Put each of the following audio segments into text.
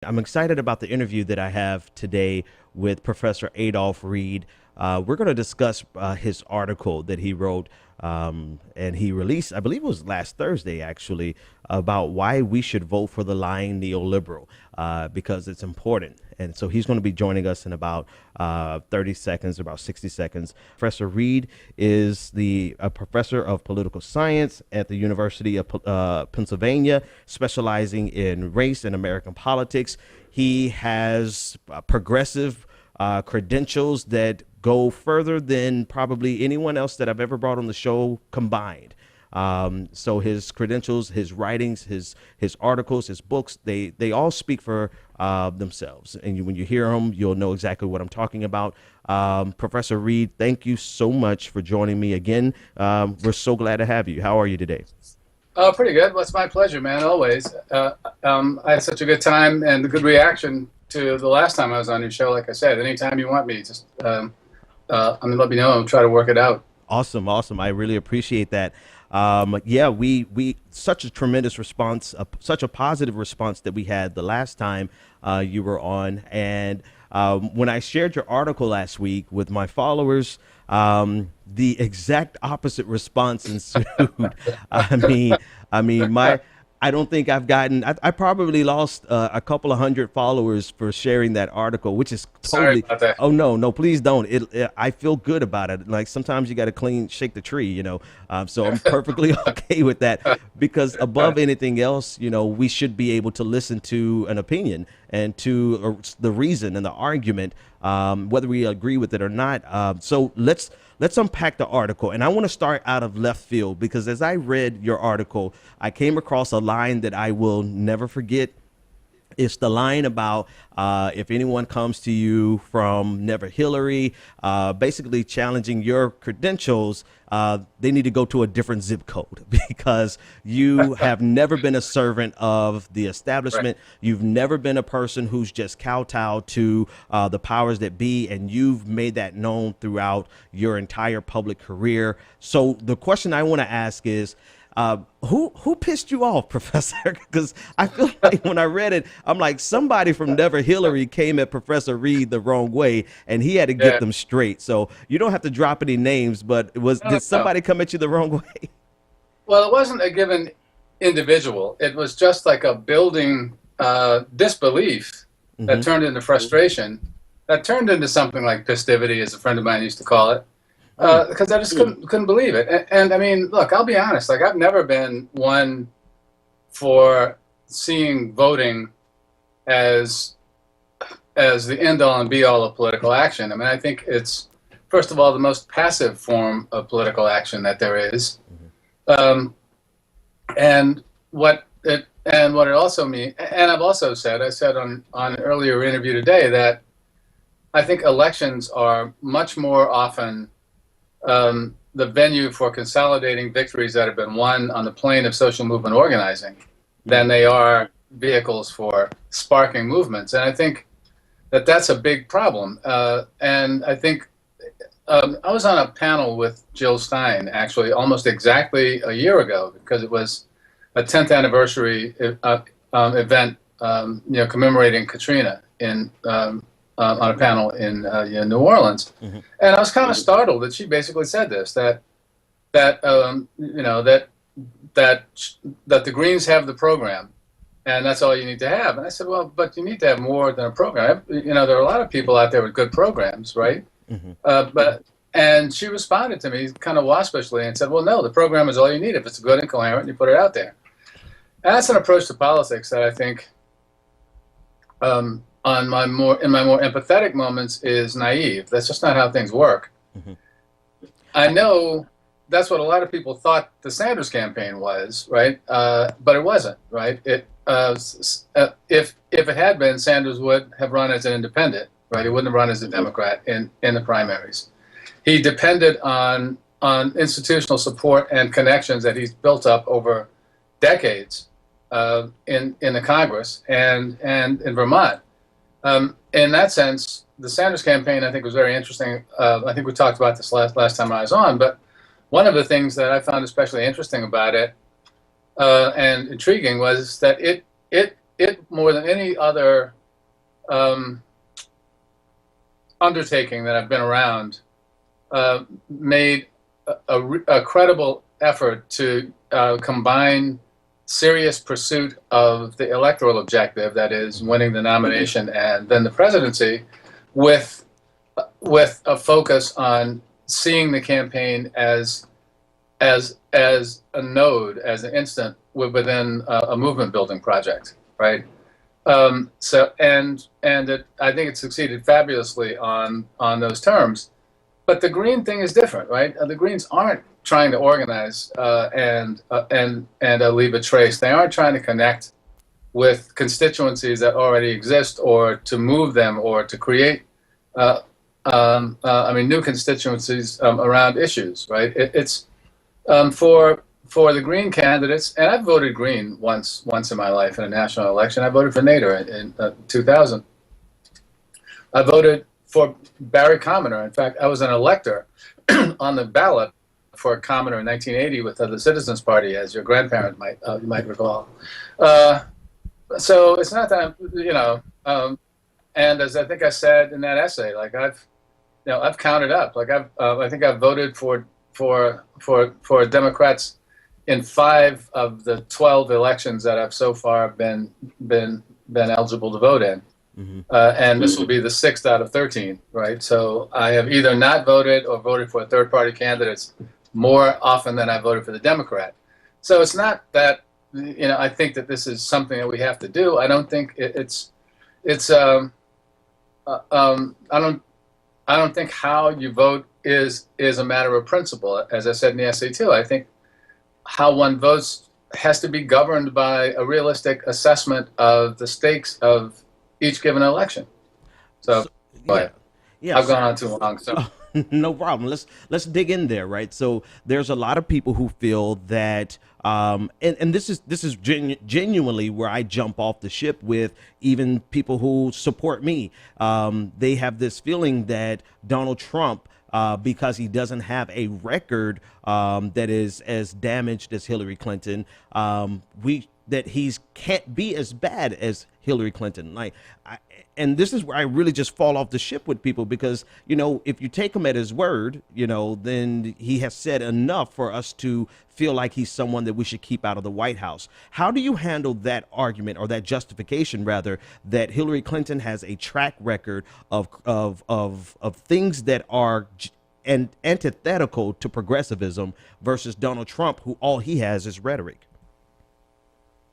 I'm excited about the interview that I have today with Professor Adolph Reed. We're going to discuss his article that he wrote and he released, I believe it was last Thursday, actually, about why we should vote for the lying neoliberal because it's important. And so he's going to be joining us in about 30 seconds, about 60 seconds. Professor Reed is a professor of political science at the University of Pennsylvania, specializing in race and American politics. He has progressive credentials that go further than probably anyone else that I've ever brought on the show combined. So his credentials, his writings, his articles, his books, they all speak for themselves. And when you hear them, you'll know exactly what I'm talking about. Professor Reed, thank you so much for joining me again. We're so glad to have you. How are you today? Oh, pretty good. Well, it's my pleasure, man, always. I had such a good time and a good reaction to the last time I was on your show. Like I said, anytime you want me, just let me know. I'll try to work it out. Awesome. I really appreciate that. Yeah, we such a tremendous response, such a positive response that we had the last time you were on. And when I shared your article last week with my followers, the exact opposite response ensued. I don't think I've gotten, I probably lost a couple of hundred followers for sharing that article, which is Sorry totally, about that. oh no, please don't. I feel good about it. Like sometimes you got to shake the tree, so I'm perfectly okay with that because above anything else, we should be able to listen to an opinion and to the reason and the argument, whether we agree with it or not. So let's unpack the article. And I want to start out of left field because as I read your article, I came across a line that I will never forget. It's the line about if anyone comes to you from Never Hillary, basically challenging your credentials, they need to go to a different zip code because you have never been a servant of the establishment. Right. You've never been a person who's just kowtowed to the powers that be, and you've made that known throughout your entire public career. So the question I want to ask is, who pissed you off, Professor? Because I feel like when I read it, I'm like, somebody from Never Hillary came at Professor Reed the wrong way, and he had to get Yeah. them straight. So you don't have to drop any names, but No, did no. somebody come at you the wrong way? Well, it wasn't a given individual. It was just like a building disbelief that Hmm. turned into frustration, that turned into something like festivity, as a friend of mine used to call it. Because I just couldn't believe it. And I mean, look, I'll be honest. Like I've never been one for seeing voting as the end all and be all of political action. I mean, I think it's first of all the most passive form of political action that there is. Um, and what it also means, and I've also said, I said on an earlier interview today that I think elections are much more often the venue for consolidating victories that have been won on the plane of social movement organizing than they are vehicles for sparking movements. And I think that that's a big problem. And I think I was on a panel with Jill Stein actually almost exactly a year ago because it was a 10th anniversary event, commemorating Katrina on a panel in New Orleans, Hmm. and I was kind of startled that she basically said this that that the Greens have the program, and that's all you need to have. And I said, well, but you need to have more than a program. There are a lot of people out there with good programs, right? Hmm. And she responded to me kind of waspishly and said, well, no, the program is all you need. If it's good and coherent, you put it out there. And that's an approach to politics that I think in my more empathetic moments is naive. That's just not how things work. Hmm. I know that's what a lot of people thought the Sanders campaign was, right? But it wasn't, right? If it had been, Sanders would have run as an independent, right? He wouldn't have run as a Democrat in the primaries. He depended on institutional support and connections that he's built up over decades in the Congress and in Vermont. In that sense, the Sanders campaign, I think, was very interesting. I think we talked about this last time I was on, but one of the things that I found especially interesting about it and intriguing was that it it more than any other undertaking that I've been around, made a credible effort to combine serious pursuit of the electoral objective, that is, winning the nomination and then the presidency, with a focus on seeing the campaign as a node, as an instant within a movement building project, right? I think it succeeded fabulously on those terms. But the Green thing is different, right? The Greens aren't trying to organize and leave a trace. They aren't trying to connect with constituencies that already exist, or to move them, or to create new constituencies around issues, right? It's for the Green candidates, and I've voted Green once in my life in a national election. I voted for Nader in 2000. I voted for Barry Commoner. In fact, I was an elector on the ballot for Commoner in 1980 with the Citizens Party, as your grandparent might recall. So it's not that and as I think I said in that essay, like I've counted up. Like I think I've voted for Democrats in 5 of the 12 elections that I've so far been eligible to vote in. Mm-hmm. And this will be the 6th out of 13, right? So I have either not voted or voted for third-party candidates more often than I voted for the Democrat. So it's not that, I think that this is something that we have to do. I don't think I don't think how you vote is a matter of principle. As I said in the essay too, I think how one votes has to be governed by a realistic assessment of the stakes of each given election. So I've gone on too long. So no problem. Let's dig in there, right? So there's a lot of people who feel that, and this is genuinely where I jump off the ship with even people who support me. They have this feeling that Donald Trump, because he doesn't have a record that is as damaged as Hillary Clinton, that he's can't be as bad as Hillary Clinton. And this is where I really just fall off the ship with people, because, if you take him at his word, then he has said enough for us to feel like he's someone that we should keep out of the White House. How do you handle that argument, or that justification rather, that Hillary Clinton has a track record of things that are antithetical to progressivism versus Donald Trump, who all he has is rhetoric?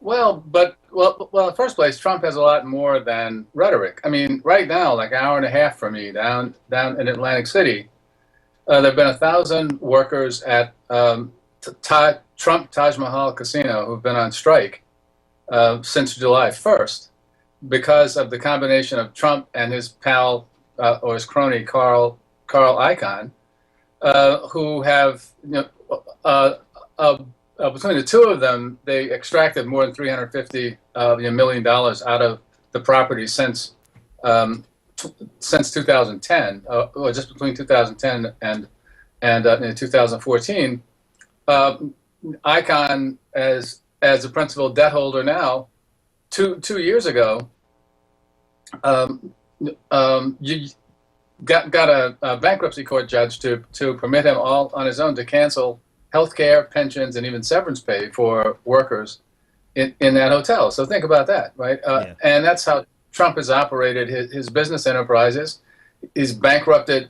Well, in the first place, Trump has a lot more than rhetoric. I mean, right now, like an hour and a half from me, down in Atlantic City, there have been 1,000 workers at Trump Taj Mahal Casino who've been on strike since July 1st because of the combination of Trump and his pal or his crony Carl Icahn, who have between the two of them, they extracted more than $350 million out of the property since 2010, or just between 2010 and 2014. Icahn, as a principal debt holder now, two years ago, you got a bankruptcy court judge to permit him all on his own to cancel healthcare, pensions, and even severance pay for workers in that hotel. So think about that, right? And that's how Trump has operated his business enterprises. He's bankrupted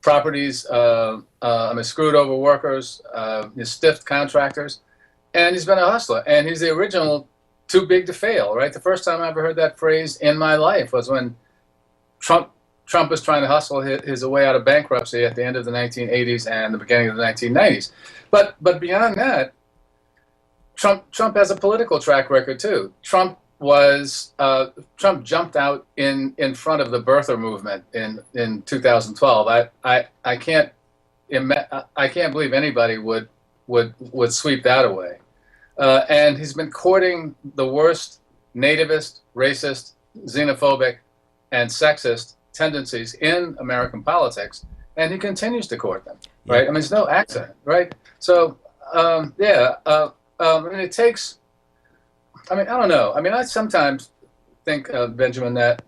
properties, screwed over workers, he's stiffed contractors, and he's been a hustler. And he's the original too big to fail, right? The first time I ever heard that phrase in my life was when Trump was trying to hustle his way out of bankruptcy at the end of the 1980s and the beginning of the 1990s. But beyond that, Trump has a political track record too. Trump jumped out in front of the birther movement in 2012. I can't believe anybody would sweep that away. And he's been courting the worst nativist, racist, xenophobic, and sexist tendencies in American politics, and he continues to court them, right? I mean, it's no accident, right? So, and it takes, I mean, I don't know. I mean, I sometimes think, Benjamin, that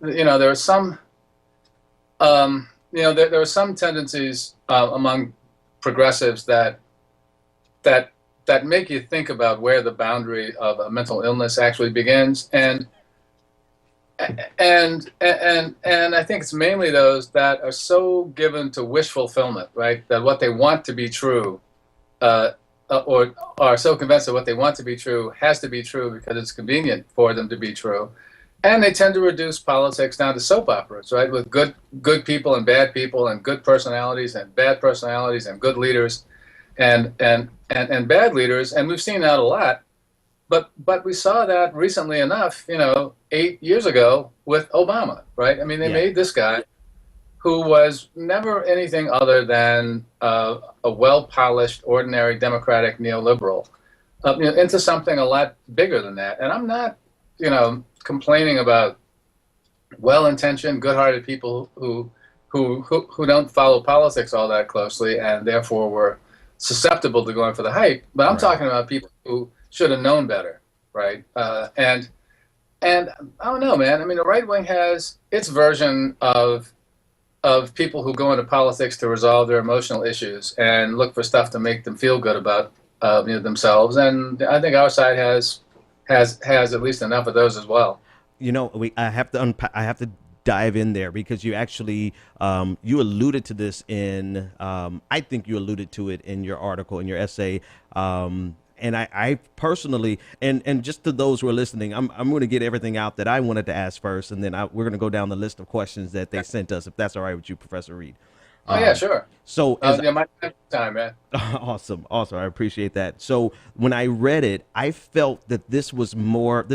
there are some, there are some tendencies among progressives that that make you think about where the boundary of a mental illness actually begins, and I think it's mainly those that are so given to wish fulfillment, right? That what they want to be true, or are so convinced that what they want to be true has to be true because it's convenient for them to be true, and they tend to reduce politics down to soap operas, right? With good people and bad people, and good personalities and bad personalities, and good leaders, and bad leaders, and we've seen that a lot. But we saw that recently enough, 8 years ago with Obama, right? I mean, they made this guy who was never anything other than a well-polished, ordinary Democratic neoliberal into something a lot bigger than that. And I'm not, complaining about well-intentioned, good-hearted people who don't follow politics all that closely and therefore were susceptible to going for the hype. But I'm talking about people who should have known better, right? And I don't know, man. I mean, the right wing has its version of people who go into politics to resolve their emotional issues and look for stuff to make them feel good about themselves. And I think our side has at least enough of those as well. I have to I have to dive in there because you actually you alluded to this in I think you alluded to it in your article, in your essay. And I personally, and just to those who are listening, I'm going to get everything out that I wanted to ask first, and then we're going to go down the list of questions that they sent us, if that's all right with you, Professor Reed. Oh yeah, sure. So my time, man. Awesome. I appreciate that. So when I read it, I felt that this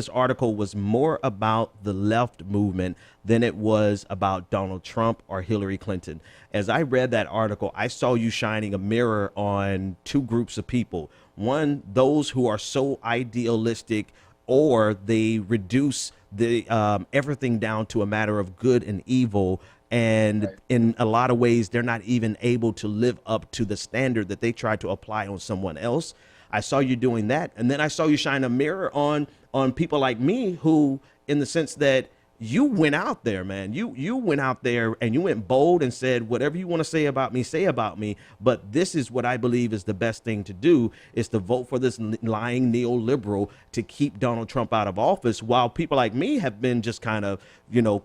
article was more about the left movement than it was about Donald Trump or Hillary Clinton. As I read that article, I saw you shining a mirror on two groups of people. One, those who are so idealistic, or they reduce the everything down to a matter of good and evil. And in a lot of ways, they're not even able to live up to the standard that they try to apply on someone else. I saw you doing that. And then I saw you shine a mirror on people like me who, in the sense that you went out there, man. You went out there and you went bold and said, whatever you want to say about me, say about me. But this is what I believe is the best thing to do, is to vote for this lying neoliberal to keep Donald Trump out of office, while people like me have been just kind of,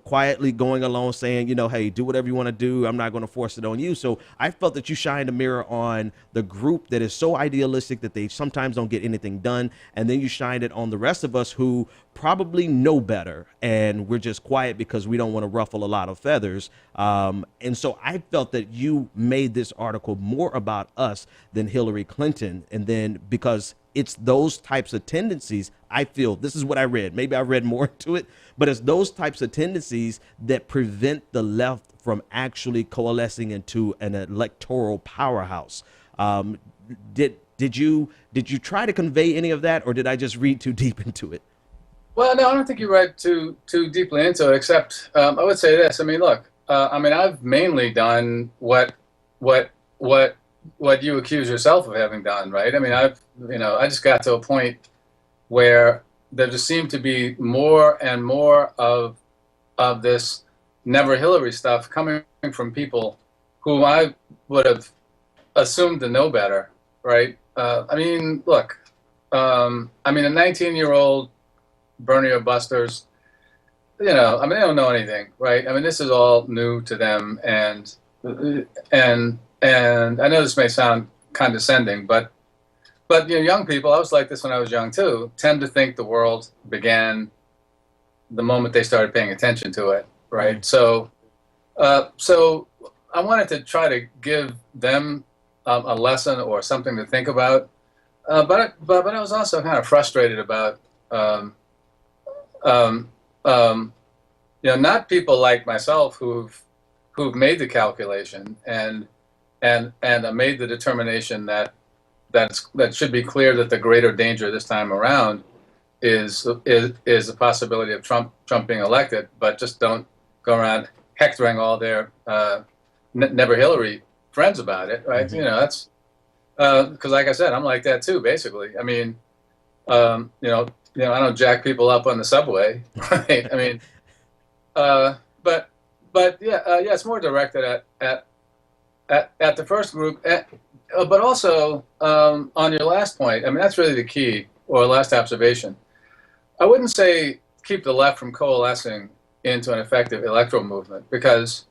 quietly going along saying, hey, do whatever you want to do. I'm not going to force it on you. So I felt that you shined a mirror on the group that is so idealistic that they sometimes don't get anything done. And then you shined it on the rest of us who probably know better, and we're just quiet because we don't want to ruffle a lot of feathers. And so I felt that you made this article more about us than Hillary Clinton. And then because it's those types of tendencies, I feel, this is what I read, maybe I read more into it, but it's those types of tendencies that prevent the left from actually coalescing into an electoral powerhouse. Did you try to convey any of that, or did I just read too deep into it? Well, no, I don't think you read too deeply into it, except I would say this. I mean, look, I've mainly done what you accuse yourself of having done, right? I mean, I just got to a point where there just seemed to be more and more of this never Hillary stuff coming from people who I would have assumed to know better, right? I mean, look, a 19-year-old Bernie or Busters, they don't know anything, right? I mean, this is all new to them, and I know this may sound condescending, but young people, I was like this when I was young too, tend to think the world began the moment they started paying attention to it, right? So I wanted to try to give them a lesson or something to think about, but I was also kind of frustrated about not people like myself who've made the calculation and made the determination that should be clear that the greater danger this time around is the possibility of Trump being elected, but just don't go around hectoring all their never Hillary friends about it, right? Mm-hmm. That's because, like I said, I'm like that too, basically. I mean, I don't jack people up on the subway, right? I mean, but yeah, it's more directed at the first group, but also on your last point. I mean, that's really the key, or last observation. I wouldn't say keep the left from coalescing into an effective electoral movement, because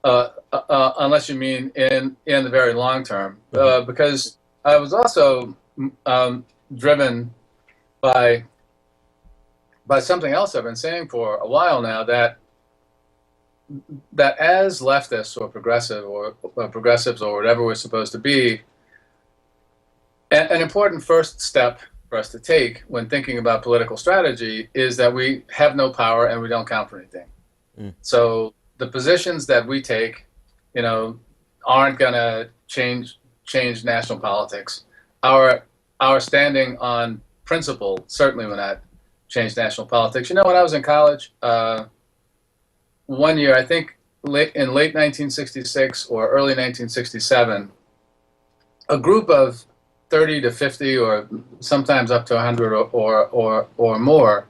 unless you mean in the very long term, because I was also driven by something else I've been saying for a while now, that as leftists or progressives or whatever we're supposed to be, an important first step for us to take when thinking about political strategy is that we have no power and we don't count for anything. So the positions that we take, aren't going to change national politics. Our standing on principle certainly will not change national politics. When I was in college, one year, I think in late 1966 or early 1967, a group of 30 to 50 or sometimes up to 100 or more,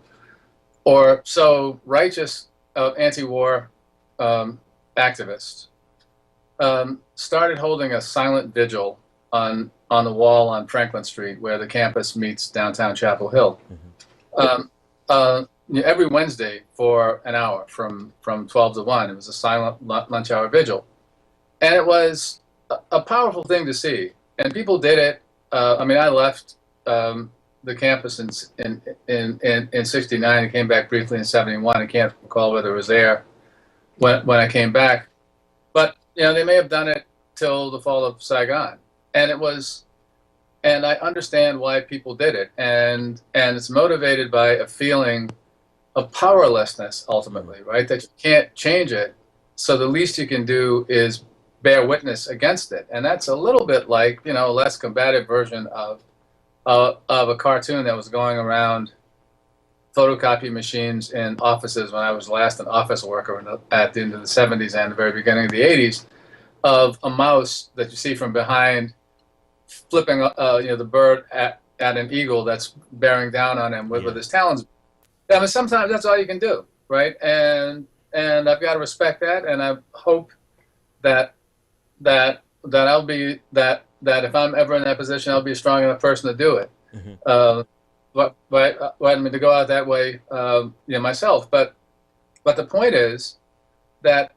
or so righteous anti-war activists started holding a silent vigil on the wall on Franklin Street, where the campus meets downtown Chapel Hill. Every Wednesday for an hour from 12 to 1. It was a silent lunch hour vigil. And it was a powerful thing to see. And people did it. I left the campus in 69 and came back briefly in 71. I can't recall whether it was there when I came back. But, they may have done it till the fall of Saigon. And I understand why people did it. And it's motivated by a feeling of powerlessness, ultimately, right? That you can't change it. So the least you can do is bear witness against it. And that's a little bit like, a less combative version of a cartoon that was going around photocopy machines in offices when I was last an office worker at the end of the 70s and the very beginning of the 80s, of a mouse that you see from behind flipping the bird at an eagle that's bearing down on him with his talons. Sometimes that's all you can do, right? And I've got to respect that, and I hope that I'll be that if I'm ever in that position, I'll be a strong enough person to do it. But to go out that way, myself. But the point is that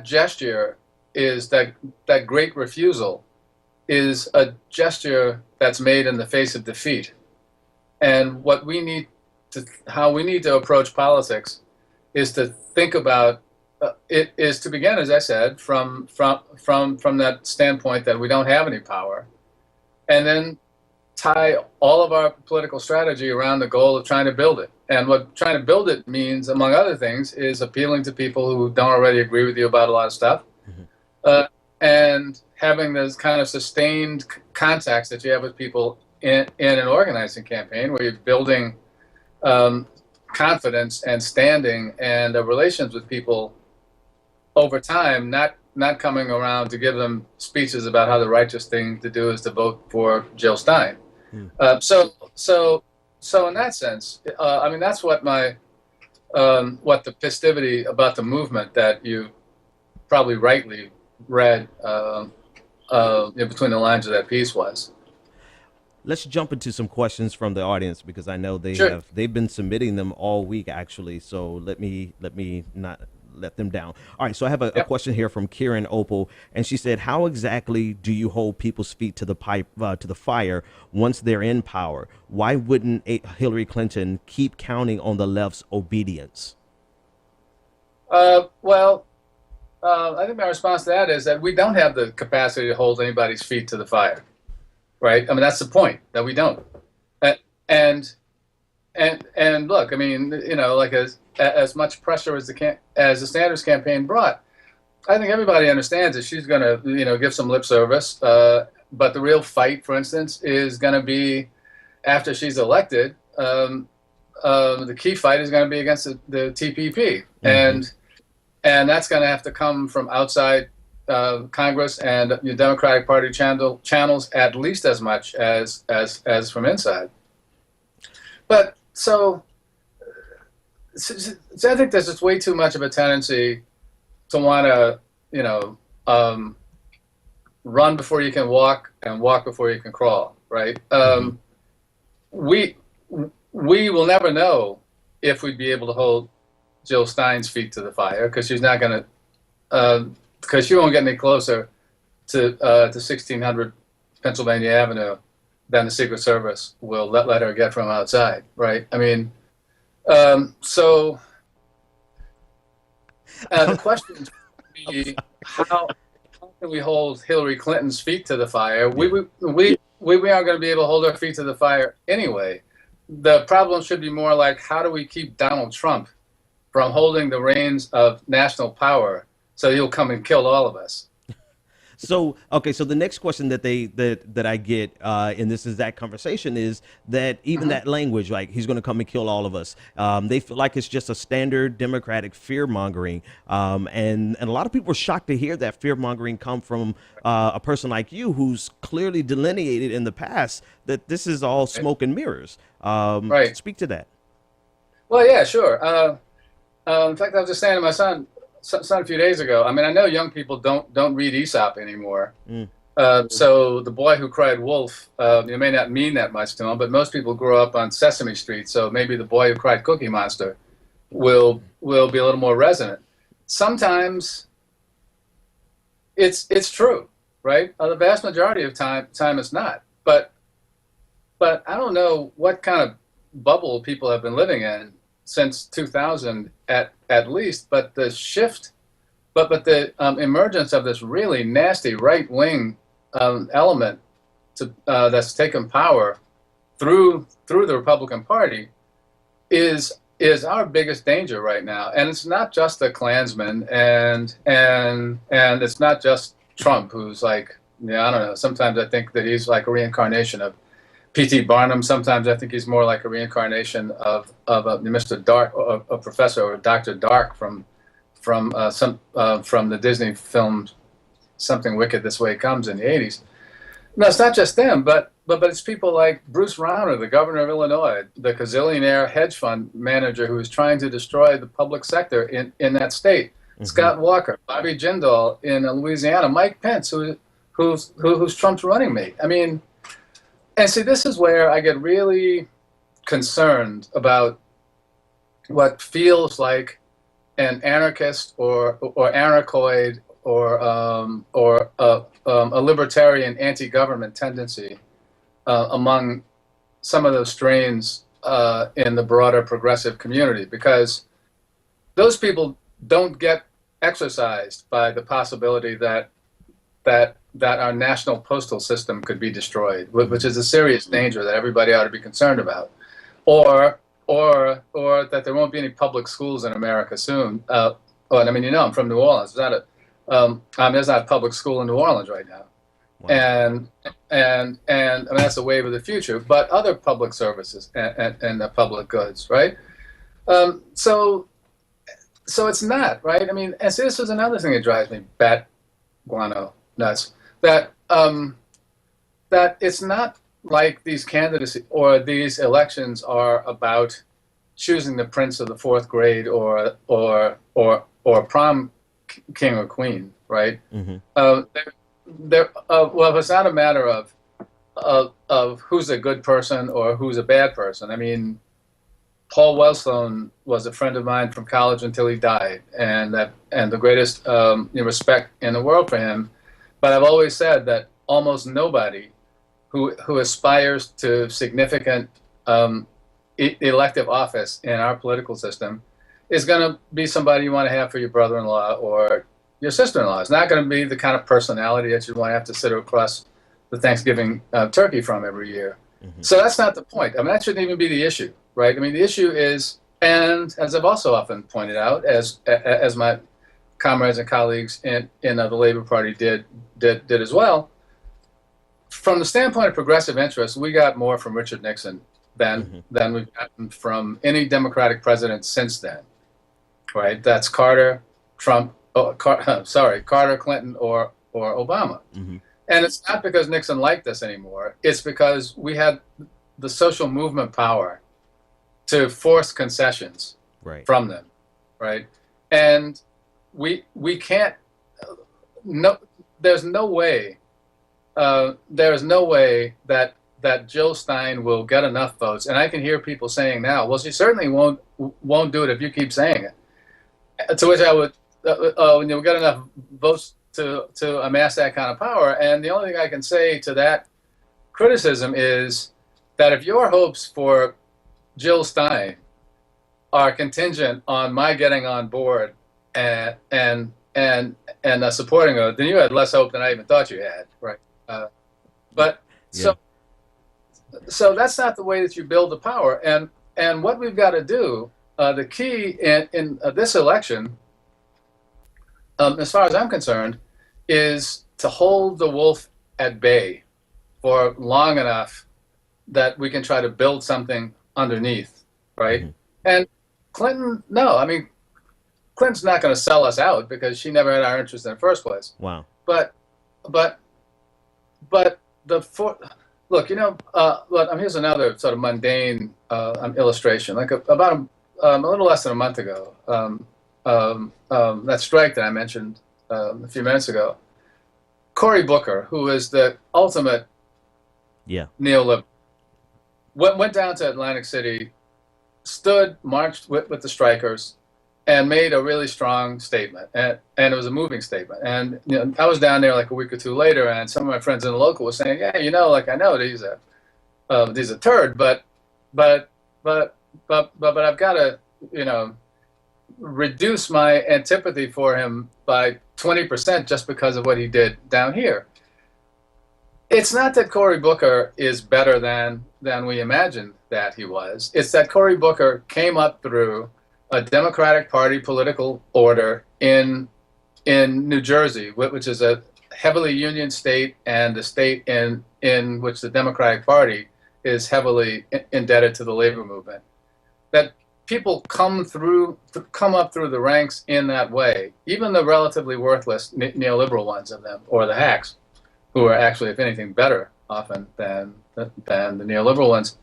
gesture is that great refusal is a gesture that's made in the face of defeat. And how we need to approach politics is to think about it, is to begin, as I said, from that standpoint that we don't have any power, and then tie all of our political strategy around the goal of trying to build it. And what trying to build it means, among other things, is appealing to people who don't already agree with you about a lot of stuff, and having those kind of sustained contacts that you have with people in an organizing campaign, where you're building confidence and standing and relations with people over time, not coming around to give them speeches about how the righteous thing to do is to vote for Jill Stein. So in that sense, that's what what the festivity about the movement that you probably rightly read between the lines of that piece was. Let's jump into some questions from the audience, because I know they've been submitting them all week, actually. So let me not let them down. All right, so I have a question here from Kieran Opal, and she said, "How exactly do you hold people's feet to the fire once they're in power? Why wouldn't Hillary Clinton keep counting on the left's obedience?" I think my response to that is that we don't have the capacity to hold anybody's feet to the fire, right? That's the point, that we don't. And look, like as much pressure as the Sanders campaign brought, I think everybody understands that she's going to give some lip service. But the real fight, for instance, is going to be after she's elected. The key fight is going to be against the TPP, and that's going to have to come from outside Congress and the Democratic Party channels at least as much as from inside. But so I think there's just way too much of a tendency to want to, run before you can walk and walk before you can crawl, right? We will never know if we'd be able to hold Jill Stein's feet to the fire, because she's not going to, because she won't get any closer to 1600 Pennsylvania Avenue than the Secret Service will let her get from outside, right? I mean, so the question would be, how can we hold Hillary Clinton's feet to the fire? We aren't going to be able to hold our feet to the fire anyway. The problem should be more like, how do we keep Donald Trump from holding the reins of national power so he'll come and kill all of us? So, okay, so the next question that I get in this exact conversation is that even that language, like he's going to come and kill all of us, they feel like it's just a standard Democratic fear mongering. And a lot of people are shocked to hear that fear mongering come from a person like you, who's clearly delineated in the past that this is all smoke and mirrors. Right. Speak to that. Well, yeah, sure. In fact, I was just saying to my son a few days ago. I mean, I know young people don't read Aesop anymore. So the boy who cried wolf, you may not mean that much to him, but most people grow up on Sesame Street, so maybe the boy who cried Cookie Monster will be a little more resonant. Sometimes it's true, right? The vast majority of time it's not. But I don't know what kind of bubble people have been living in since 2000 at least, but the shift, but the emergence of this really nasty right-wing element that's taken power through the Republican Party is our biggest danger right now. And it's not just the Klansmen, and it's not just Trump, who's like, I don't know, sometimes I think that he's like a reincarnation of P.T. Barnum. Sometimes I think he's more like a reincarnation of Mr. Dark, a professor, or Dr. Dark from the Disney film Something Wicked This Way Comes in the 80s. No, it's not just them, but it's people like Bruce Rauner, the governor of Illinois, the gazillionaire hedge fund manager who is trying to destroy the public sector in that state. Scott Walker, Bobby Jindal in Louisiana, Mike Pence, who's Trump's running mate. I mean, and see, this is where I get really concerned about what feels like an anarchist or anarchoid or a libertarian anti-government tendency among some of those strains in the broader progressive community, because those people don't get exercised by the possibility that our national postal system could be destroyed, which is a serious danger that everybody ought to be concerned about, or that there won't be any public schools in America soon. I mean, I'm from New Orleans. There's not a public school in New Orleans right now. Wow. And I mean, that's a wave of the future. But other public services and the public goods, right? So it's not, right. I mean, and so this is another thing that drives me bat guano nuts. That it's not like these candidacy or these elections are about choosing the prince of the fourth grade or prom king or queen, right? Well, it's not a matter of who's a good person or who's a bad person. I mean, Paul Wellstone was a friend of mine from college until he died, and the greatest respect in the world for him. But I've always said that almost nobody who aspires to significant elective office in our political system is going to be somebody you want to have for your brother-in-law or your sister-in-law. It's not going to be the kind of personality that you want to have to sit across the Thanksgiving turkey from every year. So that's not the point. I mean, that shouldn't even be the issue, right? I mean, the issue is, and as I've also often pointed out, as my comrades and colleagues in the Labor Party did as well, from the standpoint of progressive interests, we got more from Richard Nixon than we've gotten from any Democratic president since then, right? That's Carter, Trump, Carter, Clinton, or Obama. And it's not because Nixon liked us anymore. It's because we had the social movement power to force concessions Right. from them, right? And we can't. No, there's no way. There's no way that Jill Stein will get enough votes. And I can hear people saying now, well, she certainly won't do it if you keep saying it. To which I would, you'll get enough votes to amass that kind of power. And the only thing I can say to that criticism is that if your hopes for Jill Stein are contingent on my getting on board and supporting her, then you had less hope than I even thought you had, right? But Yeah. so that's not the way that you build the power. And what we've got to do, the key in this election, as far as I'm concerned, is to hold the wolf at bay for long enough that we can try to build something underneath, right? Mm-hmm. And Clinton, no, I mean, Clinton's not going to sell us out because she never had our interest in the first place. Wow. But look, here's another sort of mundane illustration. Like about a little less than a month ago, that strike that I mentioned a few minutes ago, Cory Booker, who is the ultimate neoliberal, went down to Atlantic City, marched with the strikers, and made a really strong statement, and it was a moving statement. And I was down there like a week or two later, and some of my friends in the local were saying, "Yeah, I know he's a turd, but I've got to, reduce my antipathy for him by 20% just because of what he did down here." It's not that Cory Booker is better than we imagined that he was. It's that Cory Booker came up through a Democratic Party political order in New Jersey, which is a heavily union state and a state in which the Democratic Party is heavily indebted to the labor movement. That people come up through the ranks in that way, even the relatively worthless neoliberal ones of them, or the hacks, who are actually, if anything, better often than the neoliberal ones.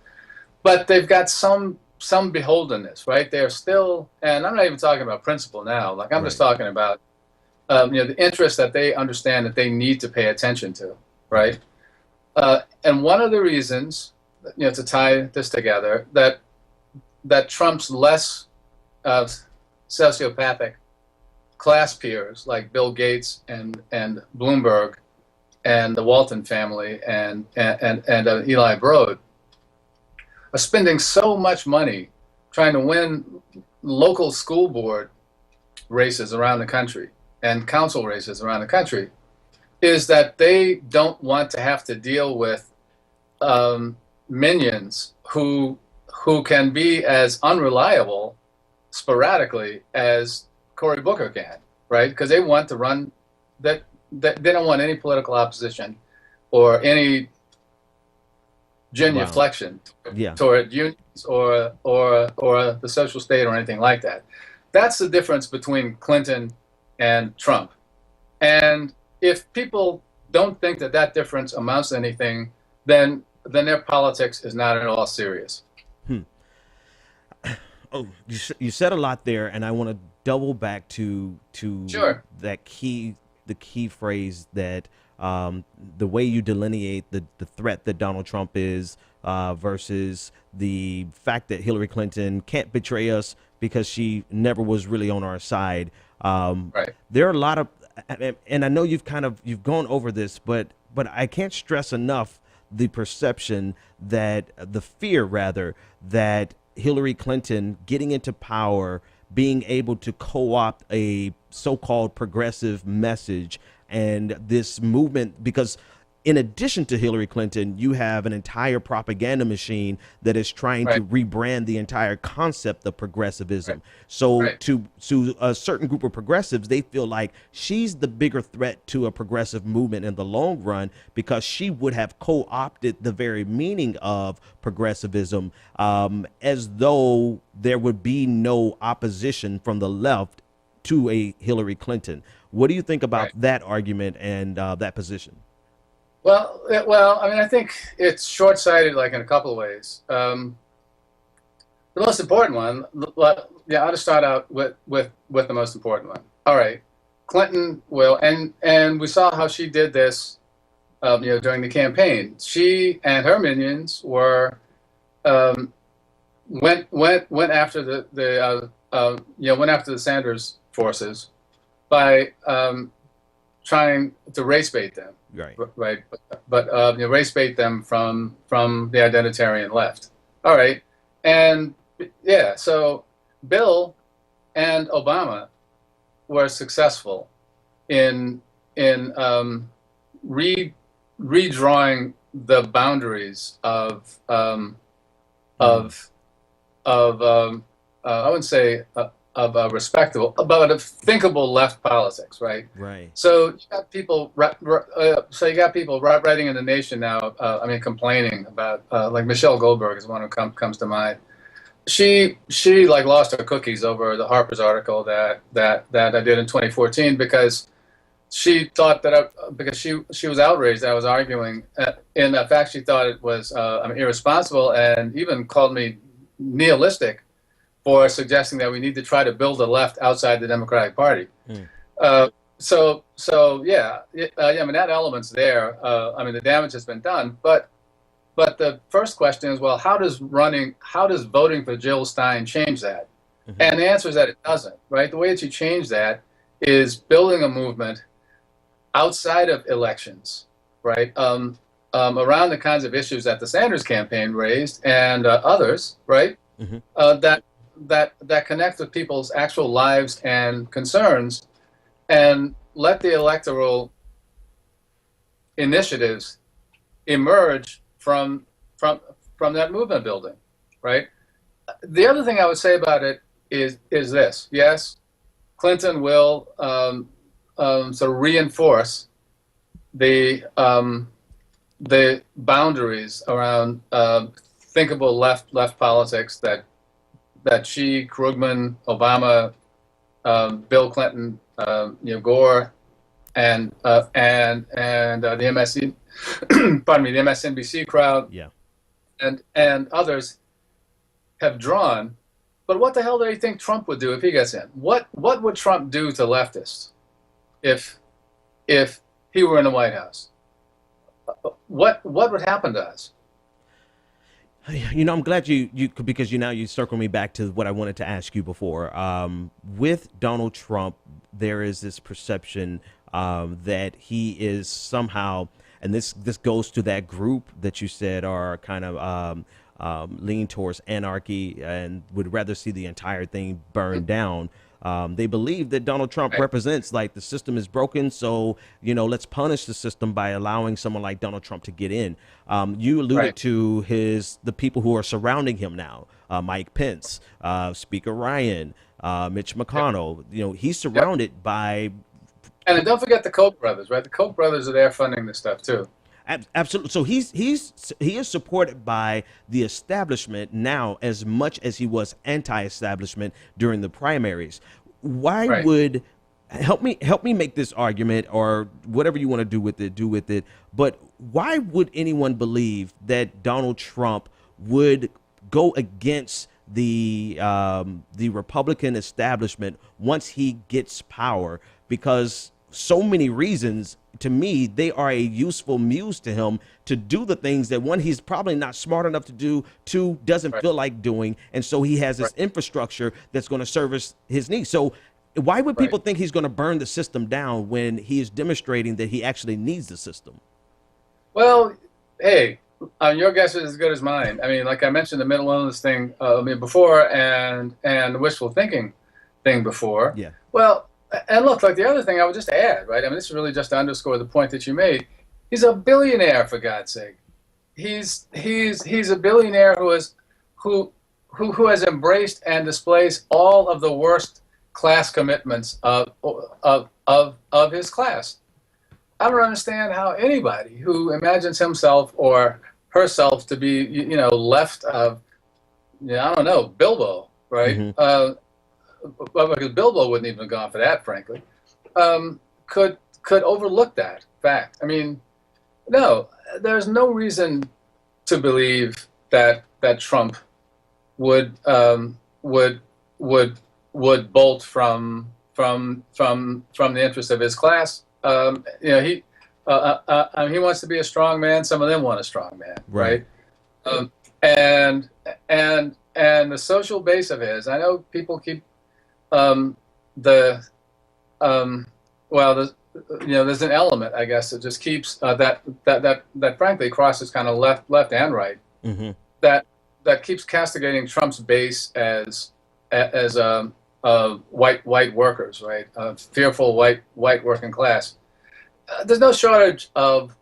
But they've got some beholdenness, right? They're still, and I'm not even talking about principle now. Like I'm just talking about, the interest that they understand that they need to pay attention to, right? And one of the reasons, to tie this together, that Trump's less sociopathic class peers like Bill Gates and Bloomberg and the Walton family and Eli Broad are spending so much money trying to win local school board races around the country and council races around the country, is that they don't want to have to deal with minions who can be as unreliable sporadically as Cory Booker can, right? Because they want to run that they don't want any political opposition or any genuflection toward unions or the social state or anything like that. That's the difference between Clinton and Trump. And if people don't think that difference amounts to anything, then their politics is not at all serious. Oh, you said a lot there, and I want to double back to Sure. the key phrase that the way you delineate the threat that Donald Trump is versus the fact that Hillary Clinton can't betray us because she never was really on our side. Right. There are a lot of, and I know you've gone over this, but I can't stress enough the perception that the fear rather that Hillary Clinton getting into power, being able to co-opt a so-called progressive message and this movement, because in addition to Hillary Clinton, you have an entire propaganda machine that is trying to rebrand the entire concept of progressivism. So to a certain group of progressives, they feel like she's the bigger threat to a progressive movement in the long run because she would have co-opted the very meaning of progressivism, as though there would be no opposition from the left to a Hillary Clinton. What do you think about that argument and that position? Well, I mean, I think it's short-sighted, like in a couple of ways. The most important one, yeah, I'll just start out with the most important one. All right, Clinton will, and we saw how she did this, during the campaign. She and her minions were um, went after went after the Sanders forces by trying to race bait them, Right. right? But race bait them from the identitarian left. All right, and yeah, so Bill and Obama were successful in redrawing the boundaries of I wouldn't say of a respectable, but of thinkable left politics, right? Right. So you got people, writing in the Nation now. I mean, complaining about like Michelle Goldberg is one who comes to mind. She like lost her cookies over the Harper's article that I did in 2014 because she thought that because she was outraged that I was arguing. In fact, she thought it was irresponsible and even called me nihilistic for suggesting that we need to try to build a left outside the Democratic Party. Mm. So yeah, I mean that element's there. I mean the damage has been done, but the first question is, well, how does voting for Jill Stein change that? Mm-hmm. And the answer is that it doesn't. Right? The way that you change that is building a movement outside of elections, right? Around the kinds of issues that the Sanders campaign raised and others, right? Mm-hmm. That connect with people's actual lives and concerns, and let the electoral initiatives emerge from that movement building, right? The other thing I would say about it is this: yes, Clinton will sort of reinforce the boundaries around thinkable left politics that she, Krugman, Obama, Bill Clinton, Gore, and the MSC, pardon me, the MSNBC crowd, yeah, and others have drawn. But what the hell do you think Trump would do if he gets in? What would Trump do to leftists if he were in the White House? What would happen to us? You know, I'm glad you because you circle me back to what I wanted to ask you before. With Donald Trump, there is this perception that he is somehow, and this goes to that group that you said are kind of lean towards anarchy and would rather see the entire thing burned down. They believe that Donald Trump represents like the system is broken. So, let's punish the system by allowing someone like Donald Trump to get in. You alluded to the people who are surrounding him now, Mike Pence, Speaker Ryan, Mitch McConnell. He's surrounded by. And don't forget the Koch brothers, right? The Koch brothers are there funding this stuff too. Absolutely. So he is supported by the establishment now as much as he was anti-establishment during the primaries. Why would help me make this argument, or whatever you want to do with it, but why would anyone believe that Donald Trump would go against the Republican establishment once he gets power? Because so many reasons, to me, they are a useful muse to him to do the things that, one, he's probably not smart enough to do, two, doesn't feel like doing, and so he has this infrastructure that's going to service his needs. So why would people think he's going to burn the system down when he is demonstrating that he actually needs the system? Well, hey, your guess is as good as mine. I mean, like I mentioned, the mental illness thing before, and the wishful thinking thing before. Yeah. Well, and look, like the other thing I would just add, right? I mean, this is really just to underscore the point that you made. He's a billionaire, for God's sake. He's a billionaire who has embraced and displays all of the worst class commitments of his class. I don't understand how anybody who imagines himself or herself to be, left of, I don't know, Bilbo, right? Mm-hmm. Because Bilbo wouldn't even have gone for that, frankly, could overlook that fact. I mean, no, there's no reason to believe that Trump would would would would bolt from the interest of his class. He wants to be a strong man. Some of them want a strong man, right? Um, and the social base of his. I know people keep the well, there's an element, I guess, that just keeps that frankly crosses kind of left and right. Mm-hmm. That keeps castigating Trump's base as white workers, right? Fearful white working class. There's no shortage of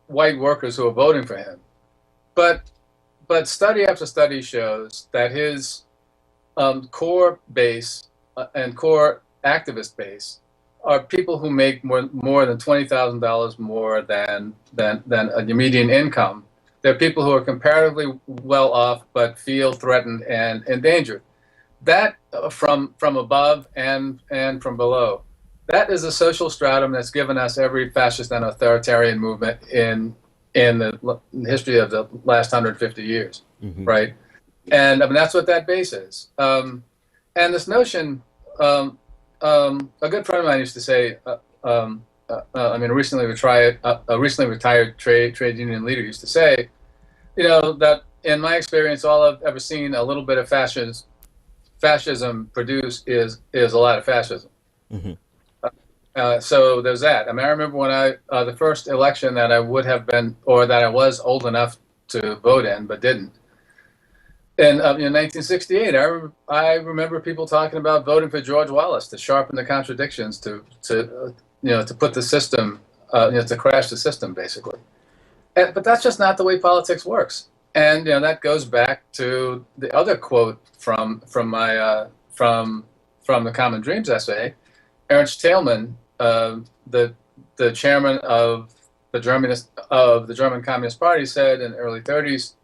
white workers who are voting for him, but study after study shows that his core base and core activist base are people who make more than $20,000 more than a median income. They're people who are comparatively well off but feel threatened and endangered. That from above and from below. That is a social stratum that's given us every fascist and authoritarian movement in the history of the last 150 years, mm-hmm. right? And I mean that's what that base is. And this notion, a good friend of mine used to say, a recently retired trade union leader used to say, that in my experience, all I've ever seen a little bit of fascism produce is a lot of fascism. Mm-hmm. So there's that. I mean, I remember when the first election that I would have been, or that I was old enough to vote in, but didn't. In 1968, I remember people talking about voting for George Wallace to sharpen the contradictions, to put the system, to crash the system, basically. But that's just not the way politics works. And that goes back to the other quote from the Common Dreams essay. Ernst Thälmann, the chairman of the German Communist Party, said in the early 30s,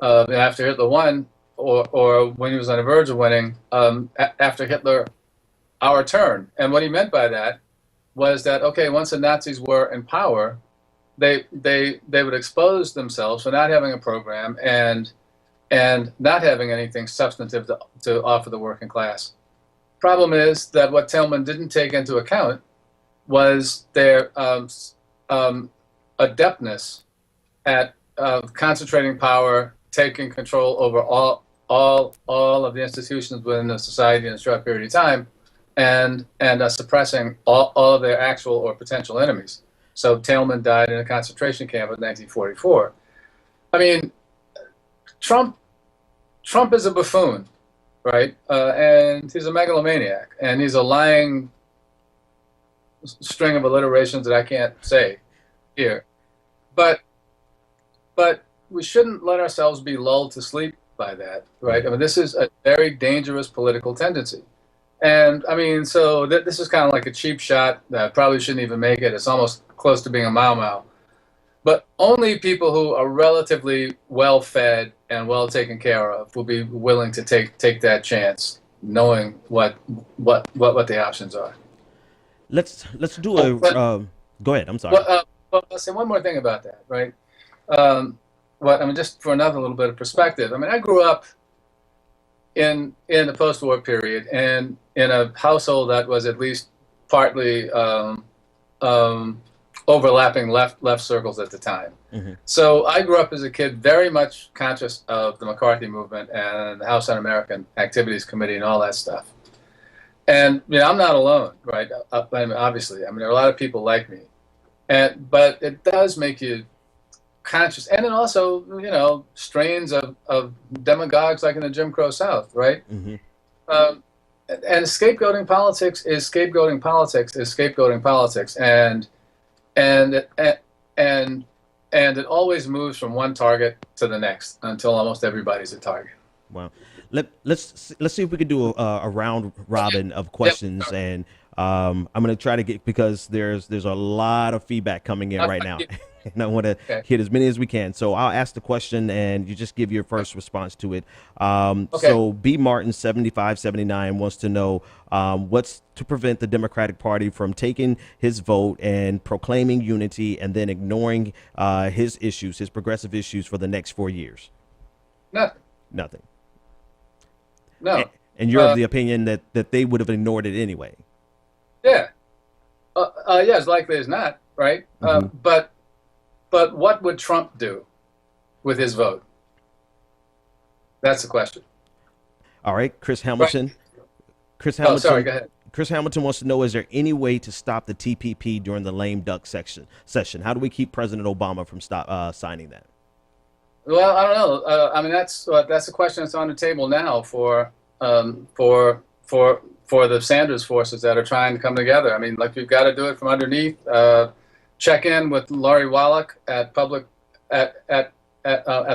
after Hitler won, or when he was on the verge of winning, after Hitler, our turn. And what he meant by that was that, okay, once the Nazis were in power, they would expose themselves for not having a program and not having anything substantive to offer the working class. Problem is that what Thälmann didn't take into account was their adeptness at concentrating power, taking control over all of the institutions within the society in a short period of time, and suppressing all of their actual or potential enemies. So Thälmann died in a concentration camp in 1944. I mean, Trump is a buffoon, right? And he's a megalomaniac, and he's a lying string of alliterations that I can't say here. But we shouldn't let ourselves be lulled to sleep by that, right? I mean, this is a very dangerous political tendency. And I mean, so this is kind of like a cheap shot that probably shouldn't even make it. It's almost close to being a Mau. But only people who are relatively well fed and well taken care of will be willing to take that chance, knowing what the options are. Let's do a go ahead. I'm sorry. Well, I'll say one more thing about that, right? Just for another little bit of perspective. I mean, I grew up in the post-war period and in a household that was at least partly overlapping left circles at the time. Mm-hmm. So I grew up as a kid very much conscious of the McCarthy movement and the House Un-American Activities Committee and all that stuff. And I'm not alone, right? Obviously, there are a lot of people like me, but it does make you conscious, and then also strains of demagogues like in the Jim Crow South, right? Mm-hmm. And scapegoating politics is scapegoating politics is scapegoating politics, and it always moves from one target to the next until almost everybody's a target. Wow. Let's see if we can do a round robin of questions, yep. And I'm going to try to get, because there's a lot of feedback coming in right now. And I want to hit as many as we can. So I'll ask the question and you just give your first response to it. So B. Martin 7579 wants to know what's to prevent the Democratic Party from taking his vote and proclaiming unity and then ignoring his progressive issues for the next 4 years. Nothing. Nothing. No. And you're of the opinion that they would have ignored it anyway. Yeah. Yeah, as likely as not, right? But what would Trump do with his vote? That's the question. All right, Chris Hamilton. Right. Chris Hamilton. Oh, sorry, go ahead. Chris Hamilton wants to know, is there any way to stop the TPP during the lame duck session? How do we keep President Obama from signing that? Well, I don't know. I mean, that's a question that's on the table now for the Sanders forces that are trying to come together. I mean, like, we've got to do it from underneath. Check in with Laurie Wallach at the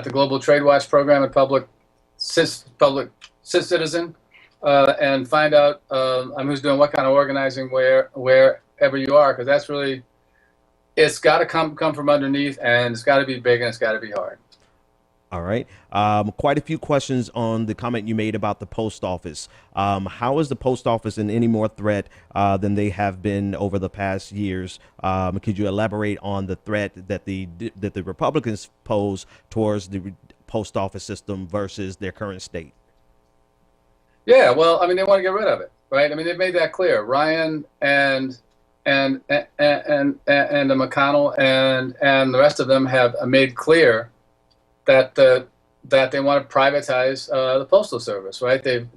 Global Trade Watch program at Public Citizen, and find out who's doing what kind of organizing wherever you are, because that's really, it's got to come from underneath, and it's got to be big, and it's got to be hard. All right. Quite a few questions on the comment you made about the post office. How is the post office in any more threat than they have been over the past years? Could you elaborate on the threat that the Republicans pose towards the post office system versus their current state? Yeah, well, I mean, they want to get rid of it, right? I mean, they've made that clear. Ryan and McConnell and the rest of them have made clear that they want to privatize the Postal Service, right? They've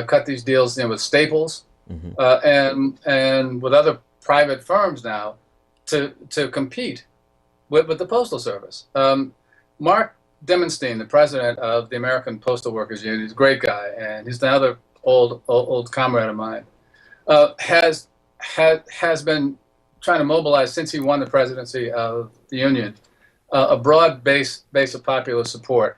cut these deals with Staples and with other private firms now to compete with the Postal Service. Mark Dimmonstein, the president of the American Postal Workers Union, he's a great guy, and he's another old comrade of mine, has been trying to mobilize, since he won the presidency of the union, a broad base of popular support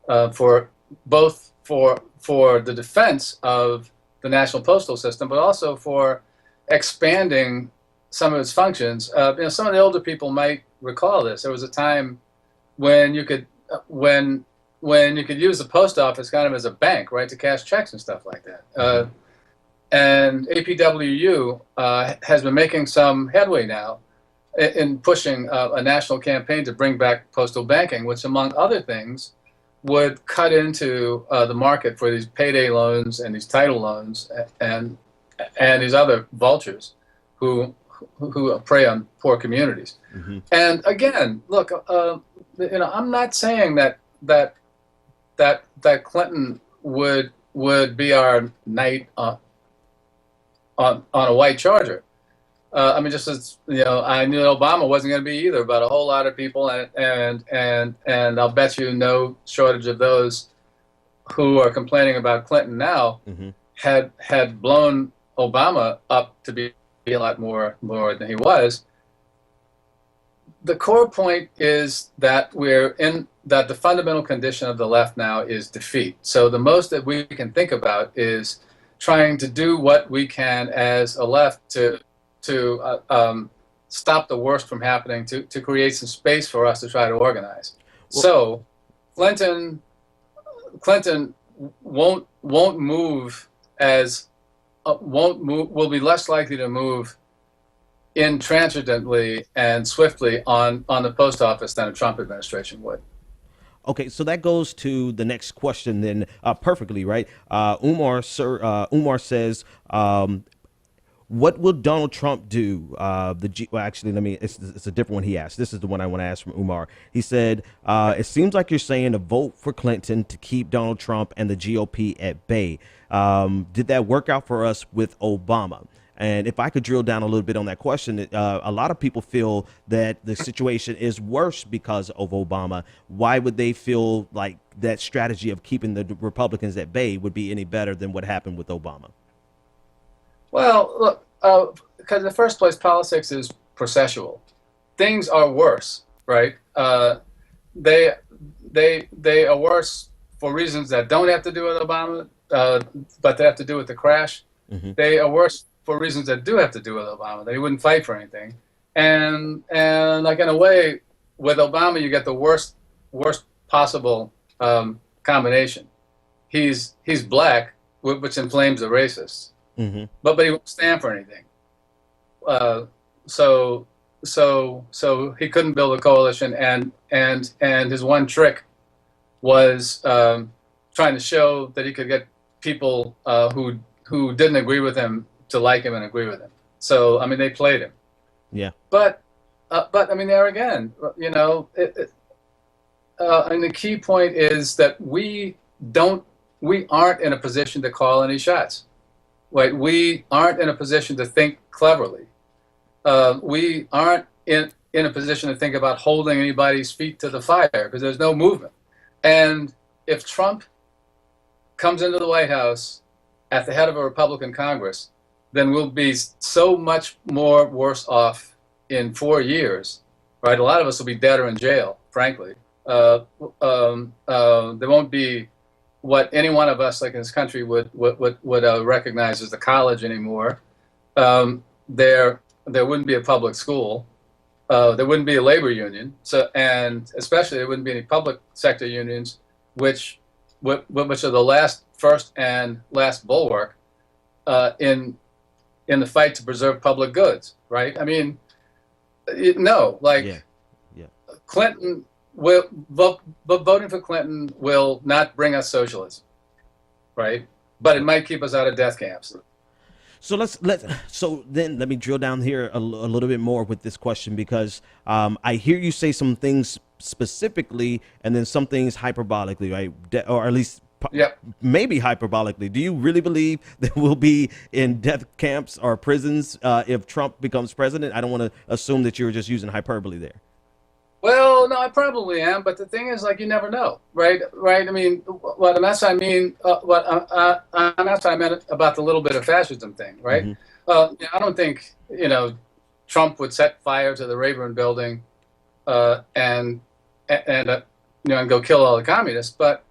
for the defense of the national postal system, but also for expanding some of its functions. Some of the older people might recall this. There was a time when you could use the post office kind of as a bank, right, to cash checks and stuff like that. And APWU has been making some headway now in pushing a national campaign to bring back postal banking, which, among other things, would cut into the market for these payday loans and these title loans and these other vultures who prey on poor communities. And again, look, I'm not saying that Clinton would be our knight on a white charger. I mean, just as I knew Obama wasn't going to be either, but a whole lot of people, and I'll bet you no shortage of those who are complaining about Clinton now, had blown Obama up to be a lot more than he was. The core point is that that the fundamental condition of the left now is defeat. So the most that we can think about is trying to do what we can as a left to stop the worst from happening, to create some space for us to try to organize. Well, so Clinton won't move will be less likely to move intransigently and swiftly on the post office than a Trump administration would. Okay, so that goes to the next question then, perfectly, right? Umar says, what will Donald Trump do? It's a different one he asked. This is the one I want to ask from Umar. He said, it seems like you're saying to vote for Clinton to keep Donald Trump and the GOP at bay. Did that work out for us with Obama? And if I could drill down a little bit on that question, a lot of people feel that the situation is worse because of Obama. Why would they feel like that strategy of keeping the Republicans at bay would be any better than what happened with Obama? Well, look, because in the first place, politics is processual. Things are worse, right? They are worse for reasons that don't have to do with Obama, but they have to do with the crash. They are worse for reasons that do have to do with Obama. They wouldn't fight for anything. And like, in a way, with Obama, you get the worst possible combination. He's black, which inflames the racists. But he won't stand for anything. So he couldn't build a coalition, and his one trick was trying to show that he could get people who didn't agree with him to like him and agree with him. So I mean, they played him. Yeah. But I mean, there again, you know, and the key point is that we aren't in a position to call any shots. Right? We aren't in a position to think cleverly. We aren't in a position to think about holding anybody's feet to the fire because there's no movement. And if Trump comes into the White House at the head of a Republican Congress, then we'll be so much more worse off in 4 years, right? A lot of us will be dead or in jail, frankly. There won't be what any one of us, like in this country, would recognize as the college anymore. There wouldn't be a public school. There wouldn't be a labor union. So, and especially there wouldn't be any public sector unions, which are the first and last bulwark in the fight to preserve public goods, right? I mean, Clinton voting for Clinton will not bring us socialism, right? But it might keep us out of death camps. So then let me drill down here a little bit more with this question, because I hear you say some things specifically and then some things hyperbolically, right? Or at least maybe hyperbolically. Do you really believe that we'll be in death camps or prisons if Trump becomes president? I don't want to assume that you're just using hyperbole there. Well, no, I probably am, but the thing is, like, you never know, right? I mean, that's what I mean. That's what I meant about the little bit of fascism thing, right? Mm-hmm. I don't think Trump would set fire to the Rayburn Building and go kill all the communists, but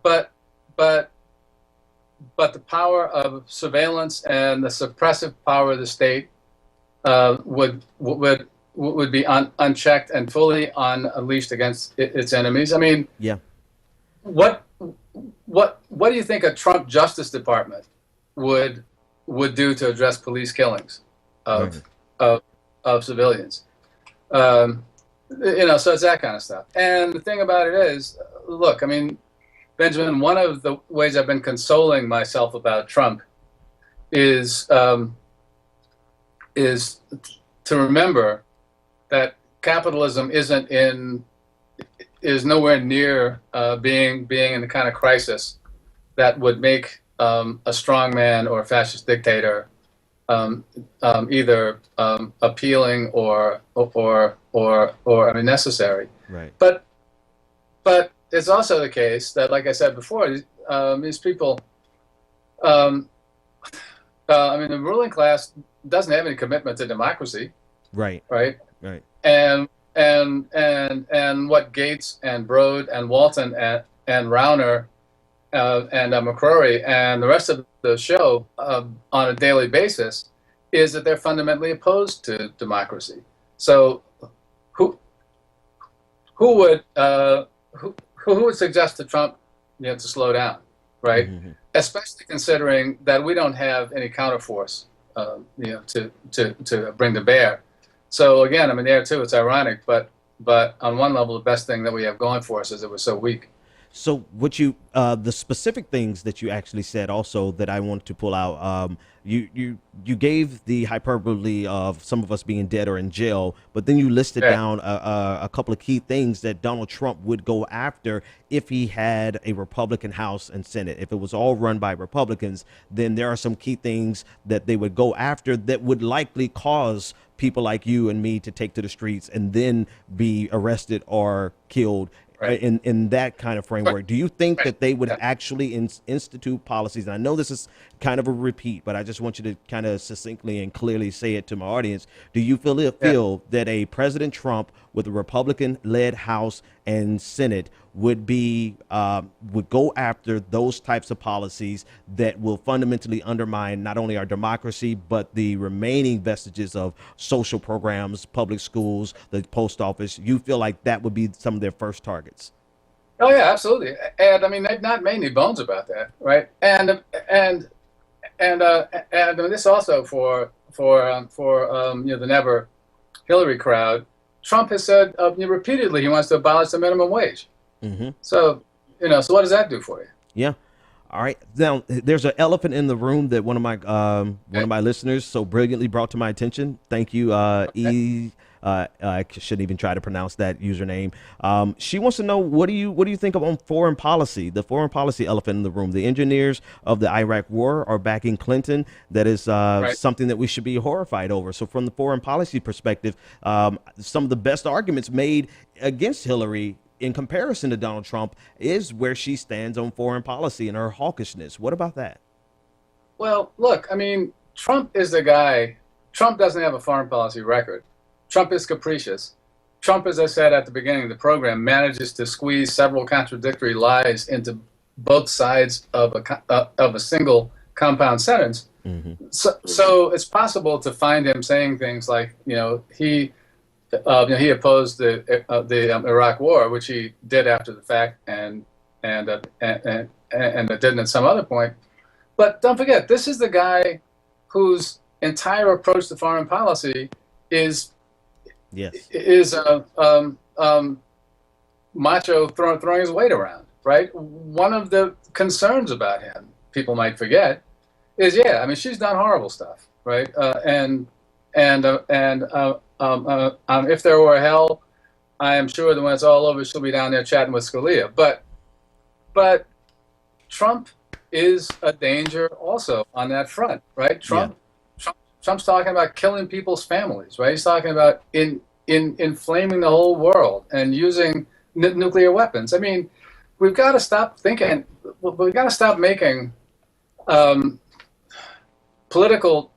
the power of surveillance and the suppressive power of the state would be unchecked and fully unleashed against its enemies. I mean, what do you think a Trump Justice Department would do to address police killings of civilians? So it's that kind of stuff. And the thing about it is, look, I mean, Benjamin, one of the ways I've been consoling myself about Trump is to remember that capitalism is nowhere near being in the kind of crisis that would make a strongman or a fascist dictator either appealing or I mean necessary. Right. But it's also the case that, like I said before, these people, I mean, the ruling class doesn't have any commitment to democracy. Right. Right. Right. And what Gates and Broad and Walton and Rauner and McCrory and the rest of the show on a daily basis is that they're fundamentally opposed to democracy. So who would suggest to Trump to slow down, right? Mm-hmm. Especially considering that we don't have any counterforce to bring to bear. So again, I mean, there too, it's ironic, but on one level, the best thing that we have going for us is that we're so weak. So what the specific things that you actually said also that I wanted to pull out, you gave the hyperbole of some of us being dead or in jail, but then you listed down a couple of key things that Donald Trump would go after if he had a Republican House and Senate. If it was all run by Republicans, then there are some key things that they would go after that would likely cause people like you and me to take to the streets and then be arrested or killed. In that kind of framework. Do you think that they would actually institute policies? And I know this is kind of a repeat, but I just want you to kind of succinctly and clearly say it to my audience. Do you feel that a President Trump with a Republican-led House and Senate would go after those types of policies that will fundamentally undermine not only our democracy, but the remaining vestiges of social programs, public schools, the post office? You feel like that would be some of their first targets? Oh yeah, absolutely. And I mean, they've not made any bones about that, right? And this also for the Never Hillary crowd. Trump has said repeatedly he wants to abolish the minimum wage. Mm-hmm. So so what does that do for you? Yeah. All right. Now, there's an elephant in the room that one of my listeners so brilliantly brought to my attention. Thank you, Okay. I shouldn't even try to pronounce that username. She wants to know, what do you think of on foreign policy? The foreign policy elephant in the room. The engineers of the Iraq War are backing Clinton. That is Right. something that we should be horrified over. So, from the foreign policy perspective, some of the best arguments made against Hillary in comparison to Donald Trump is where she stands on foreign policy and her hawkishness. What about that? Well, look, I mean, Trump is the guy. Trump doesn't have a foreign policy record. Trump is capricious. Trump, as I said at the beginning of the program, manages to squeeze several contradictory lies into both sides of a single compound sentence. Mm-hmm. So it's possible to find him saying things like, he opposed the Iraq War, which he did after the fact, and didn't at some other point. But don't forget, this is the guy whose entire approach to foreign policy is Yes. macho throwing his weight around, right? One of the concerns about him, people might forget, is she's done horrible stuff, right? If there were hell, I am sure that when it's all over, she'll be down there chatting with Scalia. But Trump is a danger also on that front, right? Trump's talking about killing people's families, right? He's talking about inflaming the whole world and using nuclear weapons. I mean, we've got to stop thinking. We've got to stop making political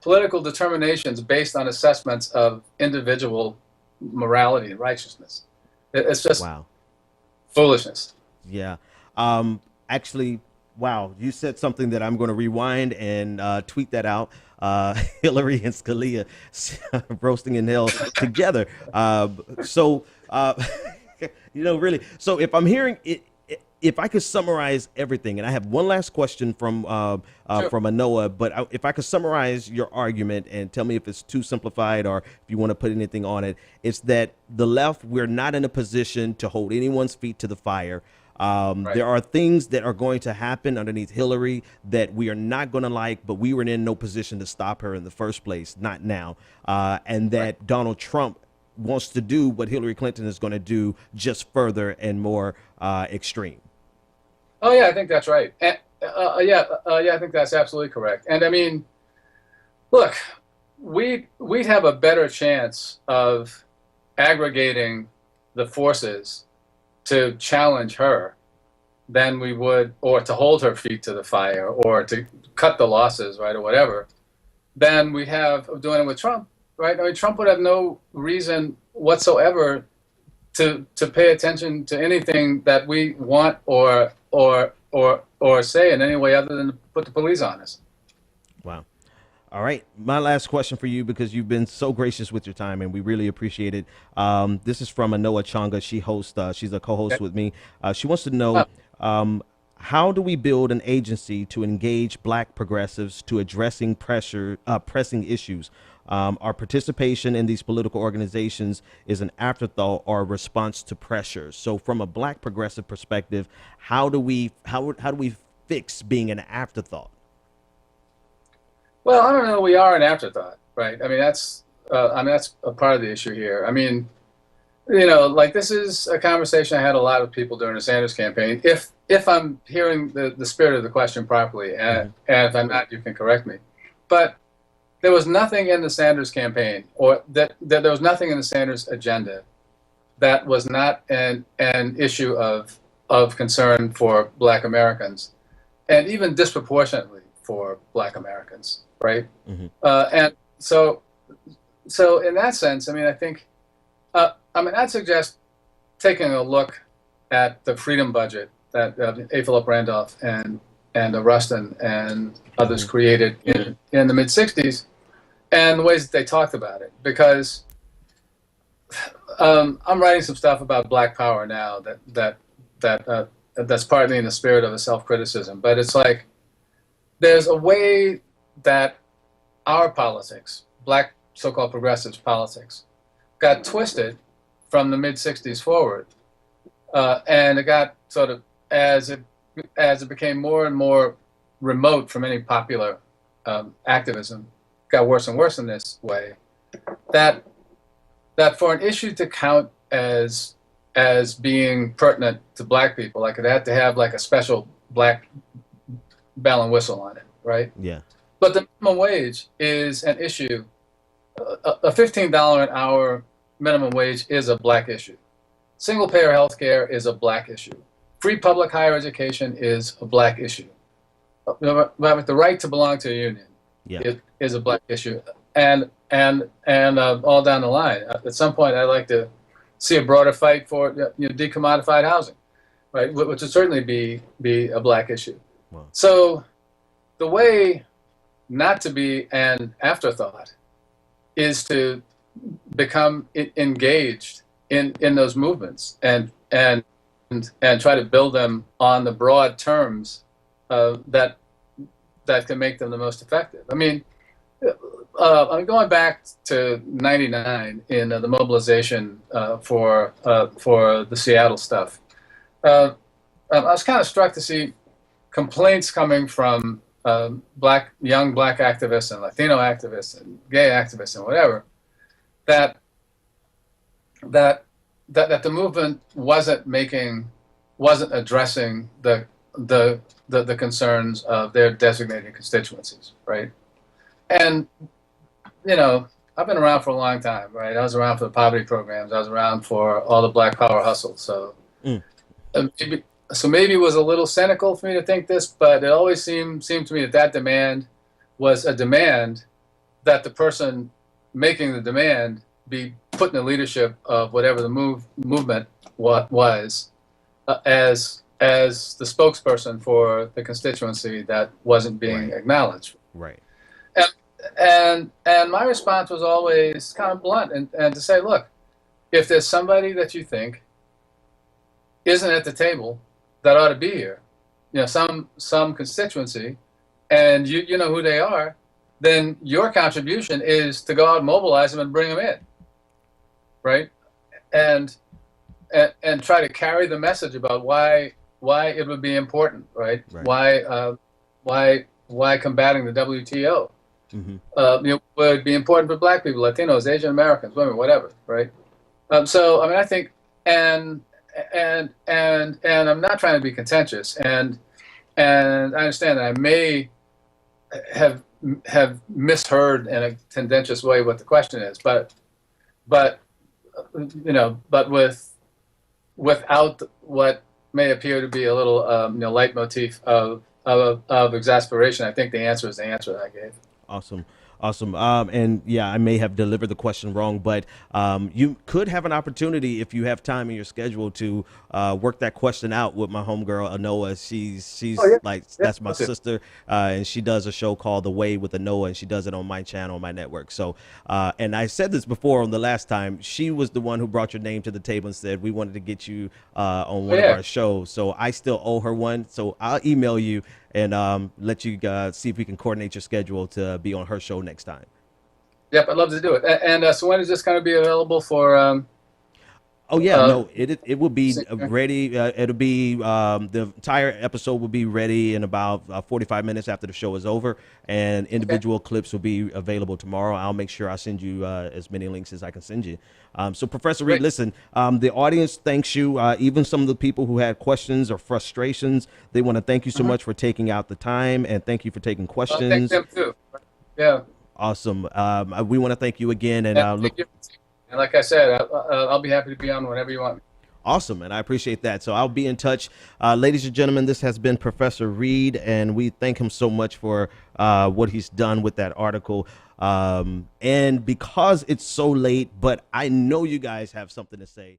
political determinations based on assessments of individual morality and righteousness. It's just Wow. foolishness. Yeah. Actually, wow, you said something that I'm going to rewind and tweet that out. Hillary and Scalia roasting in hell together. So, really. So, if I'm hearing it, if I could summarize everything, and I have one last question from Sure. from Anoa, but if I could summarize your argument and tell me if it's too simplified or if you want to put anything on it, it's that the left, we're not in a position to hold anyone's feet to the fire. Right. There are things that are going to happen underneath Hillary that we are not going to like, but we were in no position to stop her in the first place, not now. And that Right. Donald Trump wants to do what Hillary Clinton is going to do, just further and more extreme. Oh yeah, I think that's right. And, I think that's absolutely correct. And I mean, look, we'd have a better chance of aggregating the forces to challenge her than we would, or to hold her feet to the fire, or to cut the losses, right, or whatever, than we have of doing it with Trump, right? I mean, Trump would have no reason whatsoever to pay attention to anything that we want or say in any way other than to put the police on us. Wow. All right. My last question for you, because you've been so gracious with your time and we really appreciate it. This is from Anoa Changa. She's a co-host Okay. with me. She wants to know, how do we build an agency to engage Black progressives to addressing pressing issues? Our participation in these political organizations is an afterthought or a response to pressure. So from a Black progressive perspective, how do we fix being an afterthought? Well, I don't know. We are an afterthought, right? I mean, that's a part of the issue here. I mean, like, this is a conversation I had a lot with people during the Sanders campaign. If I'm hearing the spirit of the question properly, and if I'm not, you can correct me. But there was nothing in the Sanders campaign, or that there was nothing in the Sanders agenda that was not an issue of concern for Black Americans, and even disproportionately for Black Americans, right? Mm-hmm. And so in that sense, I mean, I think, I'd suggest taking a look at the freedom budget that A. Philip Randolph and Rustin and others created in the mid '60s, and the ways that they talked about it. Because I'm writing some stuff about Black Power now that's partly in the spirit of a self-criticism, but it's like, there's a way that our politics, Black so-called progressives politics, got twisted from the mid '60s forward, and it got sort of as it became more and more remote from any popular activism, got worse and worse in this way, that for an issue to count as being pertinent to black people, like it had to have like a special black bell and whistle on it, right? Yeah. But the minimum wage is an issue. A $15 an hour minimum wage is a black issue. Single payer health care is a black issue. Free public higher education is a black issue. The right to belong to a union is a black issue. And all down the line. At some point, I'd like to see a broader fight for decommodified housing, right? Which would certainly be a black issue. Wow. So the way not to be an afterthought is to become engaged in those movements and try to build them on the broad terms that can make them the most effective. I mean, going back to '99 in the mobilization for the Seattle stuff, I was kind of struck to see complaints coming from young black activists and Latino activists and gay activists and whatever, that the movement wasn't addressing the concerns of their designated constituencies, right? And I've been around for a long time, right? I was around for the poverty programs. I was around for all the Black Power hustle. So, maybe it was a little cynical for me to think this, but it always seemed to me that demand was a demand that the person making the demand be put in the leadership of whatever the movement was, as the spokesperson for the constituency that wasn't being acknowledged. Right. And my response was always kind of blunt and to say, look, if there's somebody that you think isn't at the table that ought to be here, some constituency, and you know who they are, then your contribution is to go out and mobilize them and bring them in, right? And try to carry the message about why it would be important, right? Why combating the WTO would be important for black people, Latinos, Asian Americans, women, whatever, right? So I mean, I think, and I'm not trying to be contentious, and I understand that I may have misheard in a tendentious way what the question is, but without what may appear to be a little leitmotif of exasperation, I think the answer is the answer that I gave. Awesome. And yeah, I may have delivered the question wrong, but you could have an opportunity, if you have time in your schedule, to work that question out with my homegirl Anoa. She's that's my sister, and she does a show called The Way with Anoa, and she does it on my channel, my network. So and I said this before on the last time, she was the one who brought your name to the table and said we wanted to get you on one of our shows. So I still owe her one, so I'll email you and let you see if we can coordinate your schedule to be on her show next time. Yep, I'd love to do it. And so when is this going to be available for? Oh yeah, no, it will be ready. It'll be the entire episode will be ready in about 45 minutes after the show is over, and individual clips will be available tomorrow. I'll make sure I send you as many links as I can send you. So Professor Reed, listen, the audience thanks you. Even some of the people who had questions or frustrations, they want to thank you so much for taking out the time, and thank you for taking questions. Thank them too. Yeah. Awesome. We want to thank you again, and look. And like I said, I'll be happy to be on whenever you want me. Awesome, and I appreciate that. So I'll be in touch. Ladies and gentlemen, this has been Professor Reed, and we thank him so much for what he's done with that article. And because it's so late, but I know you guys have something to say.